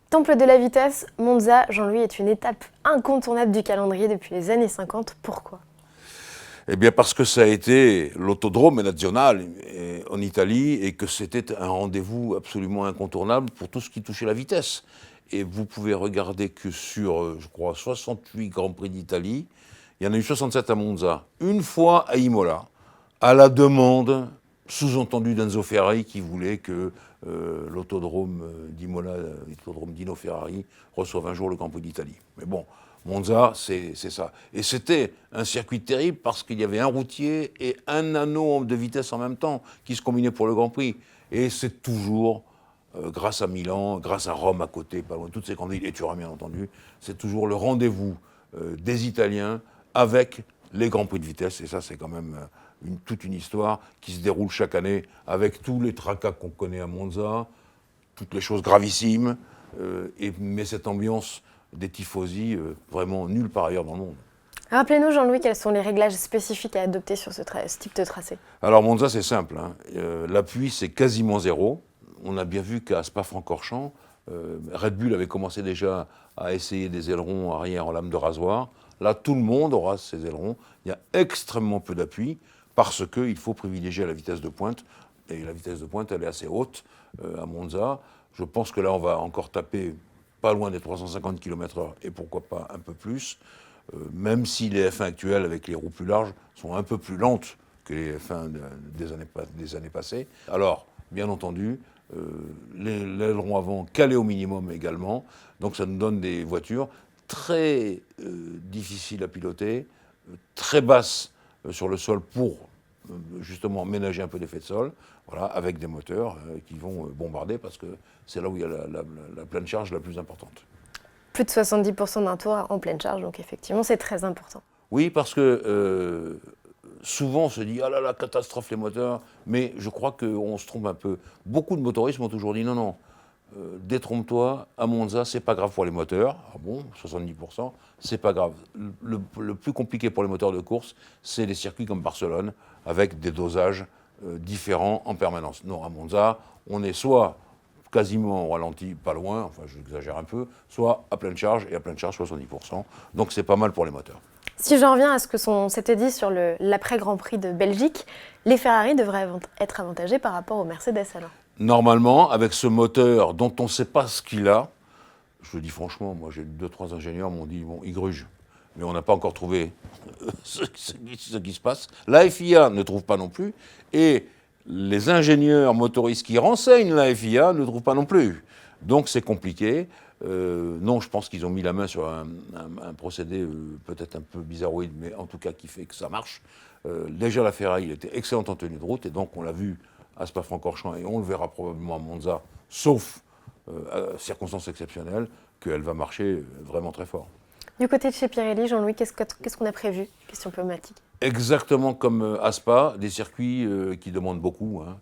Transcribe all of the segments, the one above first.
Temple de la vitesse, Monza, Jean-Louis, est une étape incontournable du calendrier depuis les années 50. Pourquoi? Eh bien parce que ça a été l'autodrome national en Italie et que c'était un rendez-vous absolument incontournable pour tout ce qui touchait la vitesse. Et vous pouvez regarder que sur, je crois, 68 Grands Prix d'Italie, il y en a eu 67 à Monza, une fois à Imola, à la demande sous-entendue d'Enzo Ferrari qui voulait que l'autodrome d'Imola, l'autodrome Dino Ferrari, reçoive un jour le Grand Prix d'Italie. Mais bon, Monza, c'est ça. Et c'était un circuit terrible parce qu'il y avait un routier et un anneau de vitesse en même temps qui se combinaient pour le Grand Prix. Et c'est toujours, grâce à Milan, grâce à Rome à côté, pas loin, toutes ces grandes villes, et Turin bien entendu, c'est toujours le rendez-vous des Italiens avec les Grands Prix de vitesse. Et ça, c'est quand même toute une histoire qui se déroule chaque année avec tous les tracas qu'on connaît à Monza, toutes les choses gravissimes, mais cette ambiance des tifosi vraiment nulle part ailleurs dans le monde. Rappelez-nous, Jean-Louis, quels sont les réglages spécifiques à adopter sur ce type de tracé? Alors Monza, c'est simple, hein. L'appui, c'est quasiment zéro. On a bien vu qu'à Spa-Francorchamps, Red Bull avait commencé déjà à essayer des ailerons arrière en lame de rasoir. Là, tout le monde aura ces ailerons. Il y a extrêmement peu d'appui parce qu'il faut privilégier la vitesse de pointe. Et la vitesse de pointe, elle est assez haute à Monza. Je pense que là, on va encore taper pas loin des 350 km/h et pourquoi pas un peu plus, même si les F1 actuelles, avec les roues plus larges, sont un peu plus lentes que les F1 des années passées. Alors, bien entendu, l'aileron avant calé au minimum également, donc ça nous donne des voitures très difficiles à piloter, très basses sur le sol pour justement ménager un peu d'effet de sol, voilà, avec des moteurs qui vont bombarder parce que c'est là où il y a la pleine charge la plus importante. Plus de 70% d'un tour en pleine charge, donc effectivement, c'est très important. Oui, parce que souvent on se dit ah là là, catastrophe les moteurs, mais je crois qu'on se trompe un peu. Beaucoup de motoristes m'ont toujours dit non, non, détrompe-toi, à Monza, c'est pas grave pour les moteurs. Ah bon, 70%, c'est pas grave. Le plus compliqué pour les moteurs de course, c'est les circuits comme Barcelone, avec des dosages différents en permanence. Non, à Monza, on est soit quasiment au ralenti, pas loin, enfin j'exagère un peu, soit à pleine charge, et à pleine charge 70%. Donc c'est pas mal pour les moteurs. Si j'en reviens à ce que s'était dit sur l'après-Grand Prix de Belgique, les Ferrari devraient être avantagés par rapport aux Mercedes alors. Normalement, avec ce moteur dont on ne sait pas ce qu'il a, je le dis franchement, moi j'ai 2-3 ingénieurs m'ont dit, bon, il gruge. Mais on n'a pas encore trouvé ce qui se passe. La FIA ne trouve pas non plus. Et les ingénieurs motoristes qui renseignent la FIA ne trouvent pas non plus. Donc c'est compliqué. Non, je pense qu'ils ont mis la main sur un procédé peut-être un peu bizarroïde, mais en tout cas qui fait que ça marche. Déjà la Ferrari, il était excellent en tenue de route, et donc on l'a vu à Spa-Francorchamps, et on le verra probablement à Monza, sauf circonstances exceptionnelles, qu'elle va marcher vraiment très fort. Du côté de chez Pirelli, Jean-Louis, qu'est-ce qu'on a prévu? Question pneumatique. Exactement comme à Spa, des circuits qui demandent beaucoup, hein,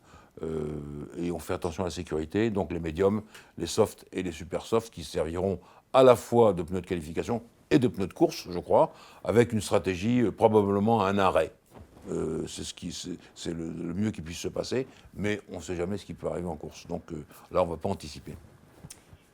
et on fait attention à la sécurité, donc les médiums, les softs et les super softs qui serviront à la fois de pneus de qualification et de pneus de course, je crois, avec une stratégie probablement à un arrêt. C'est le mieux qui puisse se passer, mais on ne sait jamais ce qui peut arriver en course. Donc là, on ne va pas anticiper.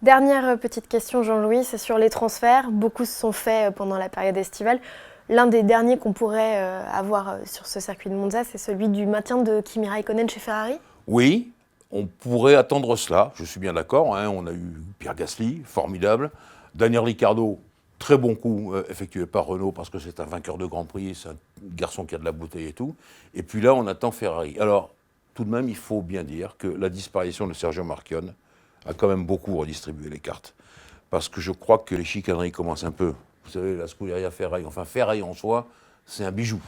Dernière petite question, Jean-Louis, c'est sur les transferts. Beaucoup se sont faits pendant la période estivale. L'un des derniers qu'on pourrait avoir sur ce circuit de Monza, c'est celui du maintien de Kimi Raikkonen chez Ferrari. Oui, on pourrait attendre cela, je suis bien d'accord. Hein, on a eu Pierre Gasly, formidable. Daniel Ricciardo, très bon coup effectué par Renault parce que c'est un vainqueur de Grand Prix, c'est un garçon qui a de la bouteille et tout. Et puis là, on attend Ferrari. Alors, tout de même, il faut bien dire que la disparition de Sergio Marchionne a quand même beaucoup redistribué les cartes. Parce que je crois que les chicaneries commencent un peu. Vous savez, la Scuderia Ferrari, enfin Ferrari en soi, c'est un bijou.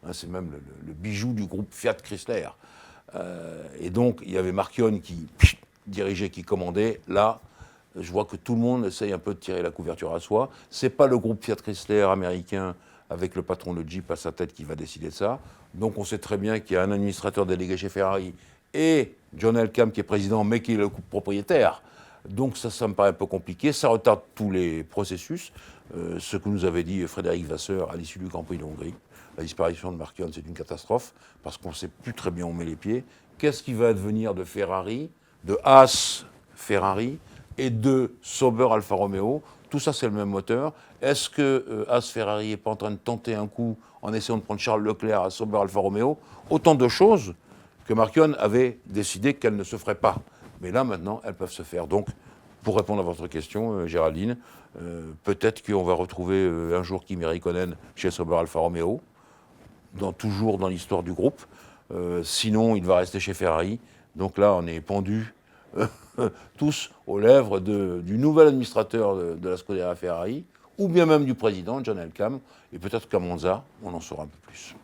Hein, c'est même le bijou du groupe Fiat Chrysler. Et donc, il y avait Marchionne qui dirigeait, qui commandait. Là, je vois que tout le monde essaye un peu de tirer la couverture à soi. C'est pas le groupe Fiat Chrysler américain avec le patron de Jeep à sa tête qui va décider de ça. Donc, on sait très bien qu'il y a un administrateur délégué chez Ferrari et John Elkann qui est président, mais qui est le propriétaire. Donc ça me paraît un peu compliqué, ça retarde tous les processus. Ce que nous avait dit Frédéric Vasseur à l'issue du Grand Prix de Hongrie, la disparition de Marchionne, c'est une catastrophe, parce qu'on ne sait plus très bien où on met les pieds. Qu'est-ce qui va advenir de Ferrari, de Haas Ferrari, et 2 Sauber Alfa Romeo. Tout ça, c'est le même moteur. Est-ce que As Ferrari n'est pas en train de tenter un coup en essayant de prendre Charles Leclerc à Sauber Alfa Romeo? Autant de choses que Marchion avait décidé qu'elles ne se feraient pas. Mais là, maintenant, elles peuvent se faire. Donc, pour répondre à votre question, Géraldine, peut-être qu'on va retrouver un jour Kimi Räikkönen chez Sauber Alfa Romeo, toujours dans l'histoire du groupe. Sinon, il va rester chez Ferrari. Donc là, on est pendus tous aux lèvres du nouvel administrateur de la Scuderia Ferrari, ou bien même du président, John Elkann. Et peut-être qu'à Monza, on en saura un peu plus.